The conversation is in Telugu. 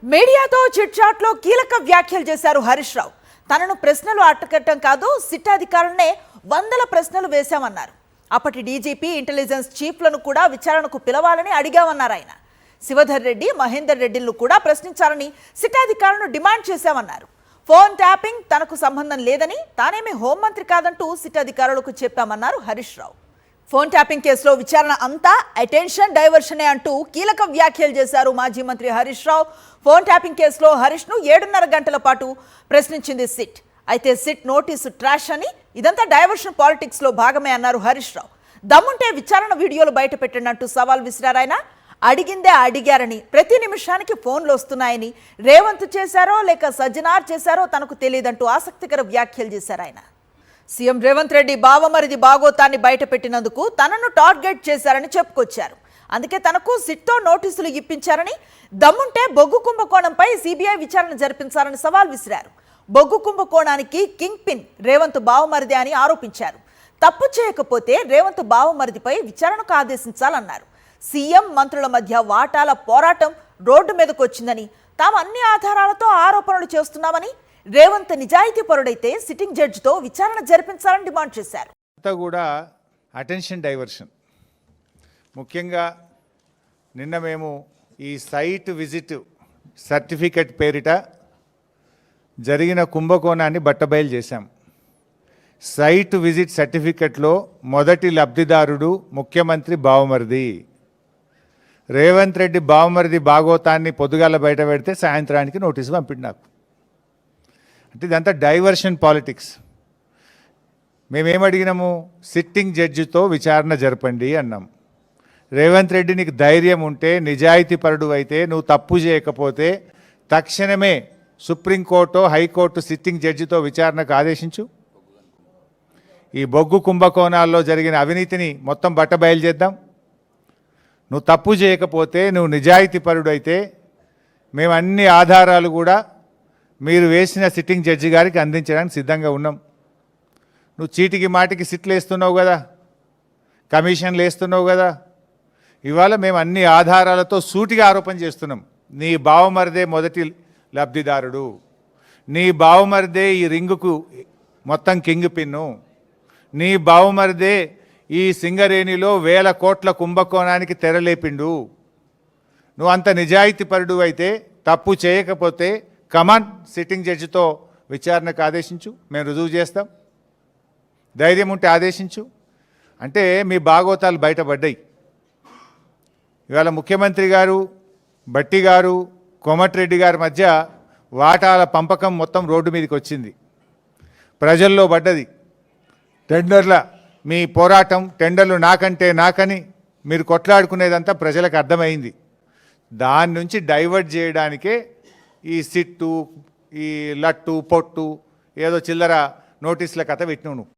మీడియాతో చిట్ చాట్ లో కీలక వ్యాఖ్యలు చేశారు హరీష్ రావు. తనను ప్రశ్నలు అట్టకట్టం కాదు, సిట్ అధికారులనే వందల ప్రశ్నలు వేశామన్నారు. అప్పటి డీజీపీ ఇంటెలిజెన్స్ చీఫ్లను కూడా విచారణకు పిలవాలని అడిగామన్నారు ఆయన. శివధర్ రెడ్డి, మహేందర్ రెడ్డిలను కూడా ప్రశ్నించాలని సిట్ అధికారులను డిమాండ్ చేశామన్నారు. ఫోన్ ట్యాపింగ్ తనకు సంబంధం లేదని, తానేమీ హోంమంత్రి కాదంటూ సిట్ అధికారులకు చెప్పామన్నారు హరీష్ రావు. ఫోన్ ట్యాపింగ్ కేసులో విచారణ అంతా అటెన్షన్ డైవర్షనే అంటూ కీలక వ్యాఖ్యలు చేశారు మాజీ మంత్రి హరీష్ రావు. ఫోన్ ట్యాపింగ్ కేసులో హరీష్ను 7.5 గంటల పాటు ప్రశ్నించింది సిట్. అయితే సిట్ నోటీసు ట్రాష్ అని, ఇదంతా డైవర్షన్ పాలిటిక్స్ లో భాగమే అన్నారు హరీష్ రావు. దమ్ముంటే విచారణ వీడియోలు బయట పెట్టండి అంటూ సవాల్ విసిరారాయన. అడిగిందే అడిగారని, ప్రతి నిమిషానికి ఫోన్లు వస్తున్నాయని, రేవంత్ చేశారో లేక సజ్జనార్ చేశారో తనకు తెలియదంటూ ఆసక్తికర వ్యాఖ్యలు చేశారు ఆయన. సీఎం రేవంత్ రెడ్డి బావమరిది బాగోతాన్ని బయట పెట్టినందుకు తనను టార్గెట్ చేశారని చెప్పుకొచ్చారు. అందుకే తనకు సిట్తో నోటీసులు ఇప్పించారని, దమ్ముంటే బొగ్గు కుంభకోణంపై సిబిఐ విచారణ జరిపించాలని సవాల్ విసిరారు. బొగ్గు కుంభకోణానికి కింగ్ పిన్ రేవంత్ బావమరిది అని ఆరోపించారు. తప్పు చేయకపోతే రేవంత్ బావమరిదిపై విచారణకు ఆదేశించాలన్నారు. సీఎం మంత్రుల మధ్య వాటాల పోరాటం రోడ్డు మీదకు వచ్చిందని, తాము అన్ని ఆధారాలతో ఆరోపణలు చేస్తున్నామని, రేవంత్ నిజాయితీ పరుడైతే సిట్టింగ్ జడ్జితో విచారణ జరిపించాలని డిమాండ్ చేశారు. అంతా కూడా అటెన్షన్ డైవర్షన్. ముఖ్యంగా నిన్న మేము ఈ సైట్ విజిట్ సర్టిఫికెట్ పేరిట జరిగిన కుంభకోణాన్ని బట్టబయలు చేశాం. సైట్ విజిట్ సర్టిఫికెట్లో మొదటి లబ్ధిదారుడు ముఖ్యమంత్రి బావమరిది. రేవంత్ రెడ్డి బావమరిది బాగోతాన్ని పొద్దుగాల బయట పెడితే సాయంత్రానికి నోటీసు పంపింది నాకు. అంటే ఇదంతా డైవర్షన్ పాలిటిక్స్. మేమేమడిగినాము? సిట్టింగ్ జడ్జితో విచారణ జరపండి అన్నాం. రేవంత్ రెడ్డి నీకు ధైర్యం ఉంటే, నిజాయితీపరుడు అయితే, నువ్వు తప్పు చేయకపోతే తక్షణమే సుప్రీంకోర్టు, హైకోర్టు సిట్టింగ్ జడ్జితో విచారణకు ఆదేశించు. ఈ బొగ్గు కుంభకోణాల్లో జరిగిన అవినీతిని మొత్తం బట్టబయలు చేద్దాం. నువ్వు తప్పు చేయకపోతే, నువ్వు నిజాయితీపరుడు అయితే, మేము అన్ని ఆధారాలు కూడా మీరు వేసిన సిట్టింగ్ జడ్జి గారికి అందించడానికి సిద్ధంగా ఉన్నాం. నువ్వు చీటికి మాటికి సిట్లు వేస్తున్నావు కదా, కమిషన్లు వేస్తున్నావు కదా. ఇవాళ మేము అన్ని ఆధారాలతో సూటిగా ఆరోపణ చేస్తున్నాం. నీ బావమరిదే మొదటి లబ్ధిదారుడు, నీ బావమరిదే ఈ రింగుకు మొత్తం కింగ్ పిన్ను, నీ బావమరిదే ఈ సింగరేణిలో 1000 కోట్ల కుంభకోణానికి తెరలేపిండు. నువ్వు అంత నిజాయితీపరుడు అయితే, తప్పు చేయకపోతే కమాన్ సిట్టింగ్ జడ్జితో విచారణకు ఆదేశించు, మేము రుజువు చేస్తాం. ధైర్యం ఉంటే ఆదేశించు. అంటే మీ బాగోతాలు బయటపడ్డాయి. ఇవాళ ముఖ్యమంత్రి గారు, భట్టి గారు, కోమటిరెడ్డి గారి మధ్య వాటాల పంపకం మొత్తం రోడ్డు మీదకి వచ్చింది, ప్రజల్లో పడ్డది. టెండర్ల మీ పోరాటం, టెండర్లు నాకంటే నాకని మీరు కొట్లాడుకునేదంతా ప్రజలకు అర్థమైంది. దాని నుంచి డైవర్ట్ చేయడానికే ఈ సిట్టు, ఈ లట్టు పొట్టు, ఏదో చిల్లర నోటీసుల కథ పెట్టినావు నువ్వు.